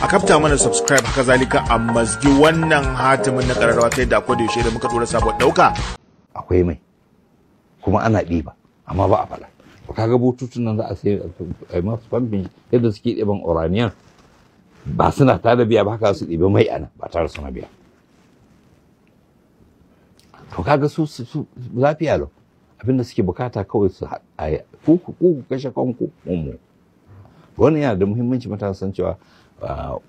a kafta mana subscribe, haka zalika a mazgi wannan hatimin na kararrawa ta yadda akwai da yaushe da muka dora sabon dauka akwai mai kuma ana ɗiba amma ba a faɗa. To kaga bututun nan za a sai a masu famfin yadda suke ɗiban uraniyan ba suna tare biya ba, haka su ɗiba mai ana ba tare suna biya. To kaga su lafiya lau, abinda suke bukata kawai su ku kashe kanku mu. Wannan yana da muhimmanci mutane san cewa ba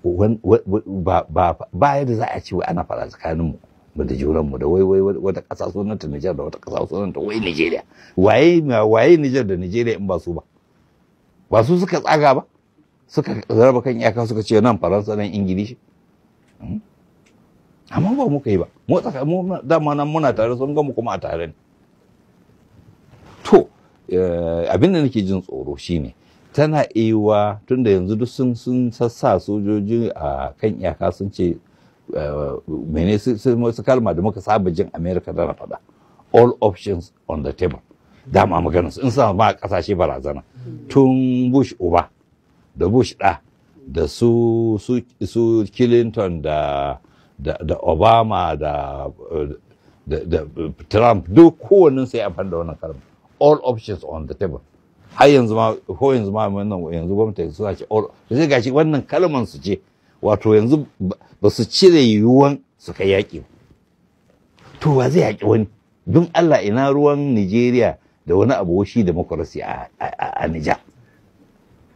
yadda za a ce wai ana faɗa tsakaninmu mu da junanmu da wai wata ƙasa sunanta Nijar da wata ƙasa sunanta wai Nijeriya. Waye Nijar da Nijeriya in ba su ba? Ba su suka tsaga ba? Suka raba kan iyaka suka ce nan Faransa nan Ingilishi. Amma ba muka yi ba. Mu dama nan muna tare sun gamu kuma a tare ne. To abin da nake jin tsoro shine tana iya tunda yanzu duk sun sassa sojoji a kan iyaka sun ce mene su kalma da muka saba jin America tana faɗa, all options on the table. Dama magana in sa ma kasashe barazana tun Bush uba da Bush ɗa da su Clinton da Obama da Trump duk kowannen sai amfani da wannan kalma, all options on the table. Har yanzu ma wannan yanzu gwamnati suna ce all, sai gashi wannan kalman su ce wato yanzu ba su cire yiwuwan su kai yaƙi. To wa zai yaƙi wani? Don Allah ina ruwan Nigeria da wani abu shi demokrasi a Nijar?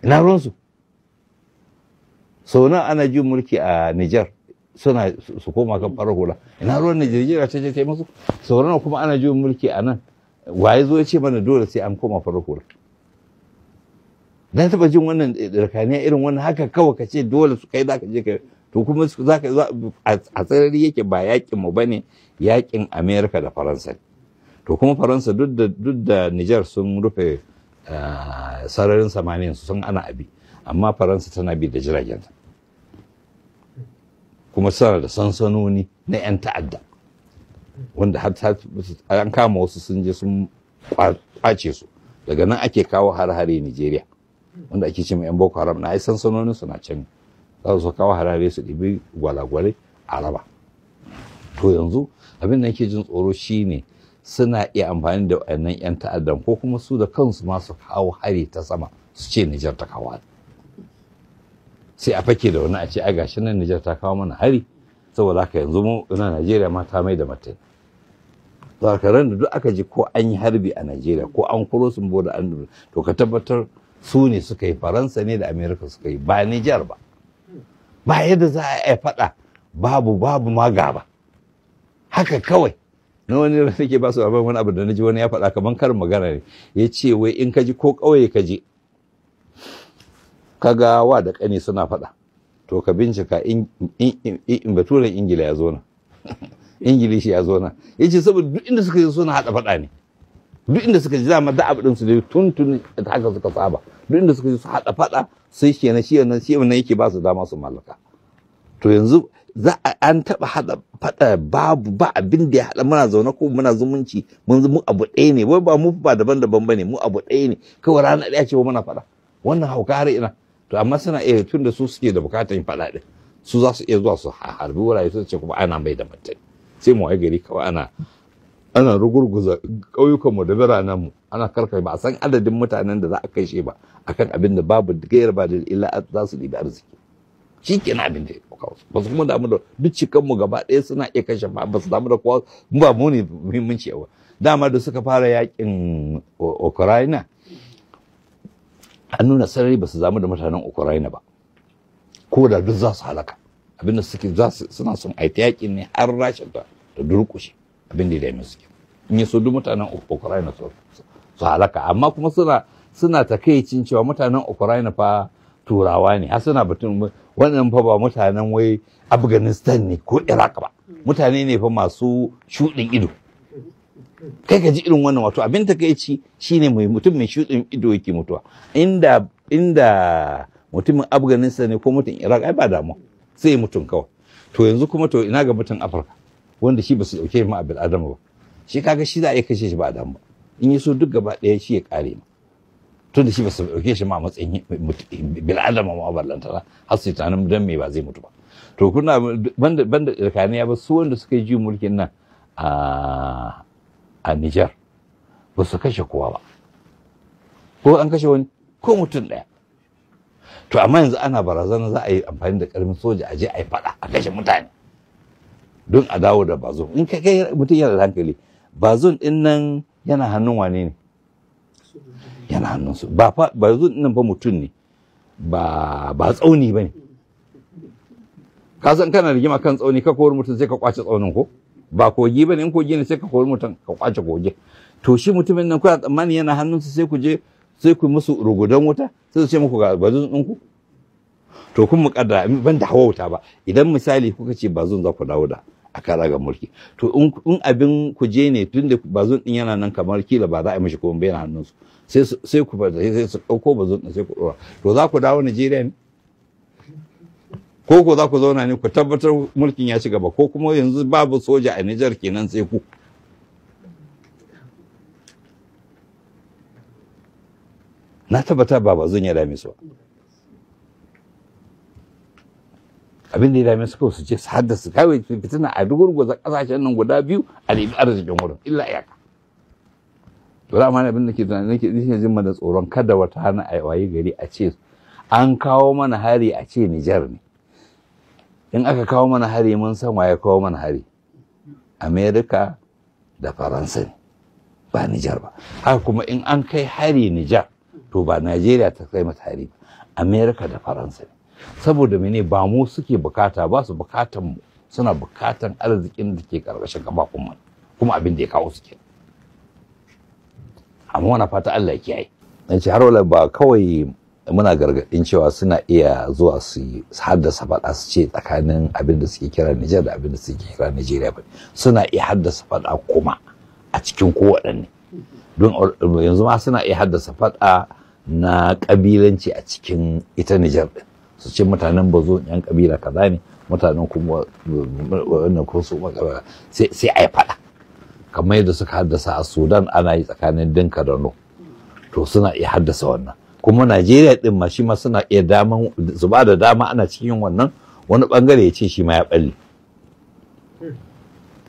Ina ruwansu? Sau nan ana jin mulki a Nijar suna su koma kan farar hula. Ina ruwan Nigeria ta ce ta yi musu? Sau nan kuma ana jin mulki a nan. Waye zo ya ce mana dole sai an koma farar hula? Na taba jin wannan tsakaniya irin wannan haka kawai ka ce dole su kai za ka je ka, to kuma za ka a tsarari yake ba yakin mu bane, yakin Amerika da Faransa. To kuma Faransa duk da Nijar sun rufe sararin samaniyan su sun ana abi, amma Faransa tana bi da jiragenta kuma suna da sansanoni na 'yan ta'adda wanda har an kama wasu sun je sun kwace su. Daga nan ake kawo har-hare Nigeria wanda ake ce mai 'yan Boko Haram na ai sansanonin su na can, za su kawo harare su ɗibi gwalagwale a raba. To yanzu abin da nake jin tsoro shine suna iya amfani da wannan 'yan ta'addan ko kuma su da kansu ma su kawo hari ta sama su ce Nijar ta kawo, sai a fake da wani a ce ai gashi nan Nijar ta kawo mana hari, saboda haka yanzu mu na Najeriya ma ta mai da martani. Zakaran da duk aka ji ko an yi harbi a Najeriya ko an kuro sun boda an, to ka tabbatar su ne suka yi, Faransa ne da Amerika suka yi, ba Nijar ba. Ba yadda za a yi faɗa babu ma gaba haka kawai. Na wani da nake ba su abin wani abu da na ji wani ya faɗa kamar karin magana ne, ya ce wai in ka ji ko ƙauye ka je kaga wa da ƙani suna faɗa, to ka bincika in baturen Ingila ya zo na Ingilishi ya zo na, ya ce saboda duk inda suka yi suna haɗa faɗa ne, duk inda suka ji dama da abu ɗinsu dai tun haka suka saba, duk inda suka ji su haɗa faɗa sai kenan shi wannan yake ba su dama su mallaka. To yanzu an taɓa haɗa faɗa ba abin da ya haɗa, muna zaune ko muna zumunci mu abu ɗaya ne, wai ba mu ba daban-daban ba ne, mu abu ɗaya ne, kawai rana ɗaya ce muna faɗa, wannan hauka har ina. To amma suna iya tun da su suke da bukatar faɗa ɗin, su za su iya zuwa su harbi wurare su ce kuma ana mai da martani, sai mu wai gari kawai ana rugurguza ƙauyukanmu da biranenmu, ana karkai ba a san adadin mutanen da za a kashe ba akan abin da babu gayar ba da illa za su ɗibi arziki. Shi kenan abin da ya kawo su, ba su kuma damu da duk cikanmu gaba ɗaya suna iya kashe ba su damu da kowa, ba mu ne muhimmanci yawa. Dama da suka fara yakin Ukraina an nuna sarari ba su damu da mutanen Ukraina ba, ko da duk za su halaka. Abin da suke suna son aita yakin ne har rashin da durƙushe abin da ya dame suke. In yi so duk mutanen Ukraina su halaka, amma kuma suna takaicin cewa mutanen Ukraina fa turawa ne, har suna batun wannan fa ba mutanen wai Afghanistan ne ko Iraq ba, mutane ne fa masu shuɗin ido. Kai ka ji irin wannan, wato abin takaici shine mutum mai shuɗin ido yake mutuwa. Inda mutumin Afghanistan ne ko mutum Iraq ai ba damu, sai mutum kawai. To yanzu kuma to ina ga mutum Afirka wanda shi ba su dauke ma bil adama ba, shi kaga shi za a iya kashe shi ba adam ba, in yi so duk gaba ɗaya shi ya kare ma. tun da shi ba su ɗauke shi ma a matsayin bil'adama ma ballantana har su tunanin don me ba zai mutu ba. To kuna banda tsakaniya ba, su wanda suka yi juyin mulkin nan a Nijar ba su kashe kowa ba, ko an kashe wani ko mutum ɗaya. To amma yanzu ana barazana za a yi amfani da ƙarfin soja a je a yi faɗa a kashe mutane don a dawo da bazon. In ka kai mutum yana da hankali, bazon ɗin nan yana hannun wane ne? Yana hannun su. Bazon ɗin nan fa mutum ne, ba tsauni ba ne. Ka san kana rigima kan tsauni, ka kori mutum sai ka kwace tsaunin ko? Ba kogi ba ne, in kogi ne sai ka kori mutum ka kwace kogi. To shi mutumin nan kuna tsammani yana hannunsa sai ku je sai ku musu rugudan wuta sai su ce muku ga bazun ɗinku. To kun muƙaddara ban da hawa wuta ba, idan misali kuka ce bazun za ku dawo da a kara ga mulki, to in abin ku je ne tun da bazun ɗin yana nan kamar kila ba za a yi mishi komai yana hannunsu, sai ku fada sai su ɗauko bazun ɗin sai ku ɗora. To za ku dawo Najeriya ne? Ko za ku zauna ne ku tabbatar mulkin ya ci gaba, ko kuma yanzu babu soja a Nijar kenan sai ku? Na tabbata ba bazun ya dame su ba. Abin da ya dame su kawai su ce su haddasa kawai fitina a rugurguza kasashen nan guda biyu a nemi arzikin wurin illa iyaka. To da ma abin da ke tunanin nake jin da tsoron kada wata hana a wayi gari a ce an kawo mana hari a ce Nijar ne. In aka kawo mana hari mun san waye kawo mana hari. Amerika da Faransa ne, ba Nijar ba. Haka kuma in an kai hari Nijar, to ba Najeriya ta kai mata hari ba, Amerika da Faransa ne. Saboda mene? Ba mu suke bukata ba, su bukatan mu, suna bukatan arzikin da ke karkashin kabakun mu, kuma abin da ya kawo su ke. Amma wana fata Allah ya kiyaye. Dan ce har wala ba kawai muna gargadin cewa suna iya zuwa su haddasa faɗa su ce tsakanin abin da suke kira Nijar da abin da suke kira Najeriya ba. Suna iya haddasa faɗa kuma a cikin kowaɗanne. Don yanzu ma suna iya haddasa faɗa na ƙabilanci a cikin ita Nijar ɗin. Su ce mutanen bazo yan ƙabila kaza ne, mutanen kuma wannan ko su sai a yi faɗa. Kamar yadda suka haddasa a Sudan ana yi tsakanin Dinka da No. To suna iya haddasa wannan. Kuma Najeriya ɗin ma shi ma suna iya daman su ba da dama ana cikin wannan, wani ɓangare ya ce shi ma ya ɓalle.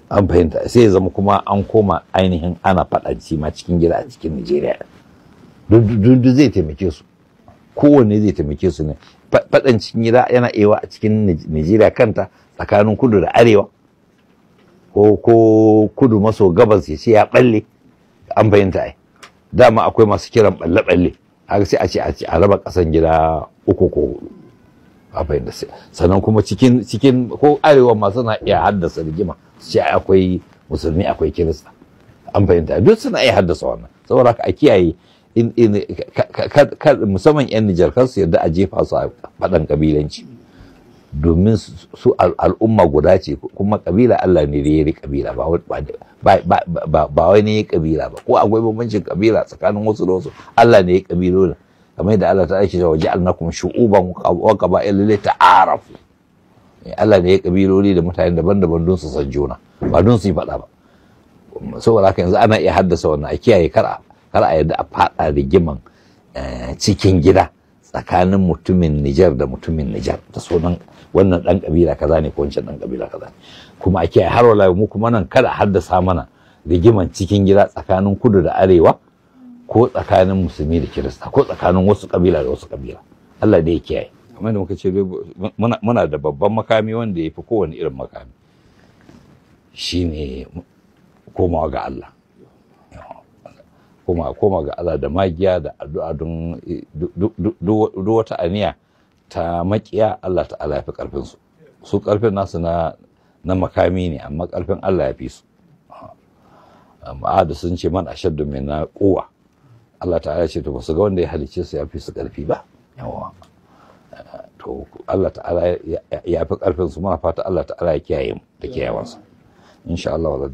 An fahimta, sai ya zama kuma an koma ainihin ana faɗanci ma cikin gida a cikin Najeriya. Duk zai taimake su, kowanne zai taimake su ne. Faɗan cikin gida yana ewa a cikin Najeriya kanta tsakanin kudu da arewa, ko kudu maso gabas ya ce ya ɓalle. An fahimta ai, dama akwai masu kiran ɓalle-ɓalle, haka sai a ce a raba ƙasan gida 3 ko 4. A fahimta, sannan kuma cikin ko arewa ma suna iya haddasa rigima, su ce akwai musulmi akwai kirista. An fahimta, duk suna iya haddasa wannan. Saboda haka a kiyaye, musamman 'yan Nijar kar su yarda a jefa su a faɗan kabilanci, domin su al'umma guda ce, kuma kabila Allah ne da ya yi kabila, ba wai ne ya kabila ba, ko akwai bambancin kabila tsakanin wasu da wasu, Allah ne ya kabilo ne, kamar yadda Allah ta aiki cewa ja'alnakum shu'uban wa qaba'ila li ta'arafu. Allah ne ya kabiloli da mutane daban-daban don su san juna, ba don su yi faɗa ba. Saboda haka yanzu ana iya haddasa wannan, a kiyaye kar a yadda a faɗa rigiman cikin gida tsakanin mutumin Nijar da mutumin Nijar da sunan wannan ɗan ƙabila kaza ne ko wancan ɗan ƙabila kaza ne. Kuma ake har wala mu kuma nan kada haddasa mana rigiman cikin gida tsakanin kudu da arewa, ko tsakanin musulmi da kirista, ko tsakanin wasu ƙabila da wasu ƙabila. Allah da ya kiyaye. Kamar da muka ce muna da babban makami wanda ya fi kowane irin makami, shine komawa ga Allah. Koma ga Allah da magiya da addu'a don duk wata aniya ta makiya Allah ta'ala ya fi karfin su karfin nasu na makami ne, amma karfin Allah ya fi su. Amma da sun ce man ashaddu min na quwwa, Allah ta'ala ya ce to ba su ga wanda ya halice su ya fi su karfi ba. Yawa to Allah ta'ala ya fi karfin su, muna fata Allah ta'ala ya kiyaye mu da kiyayewarsa insha Allah.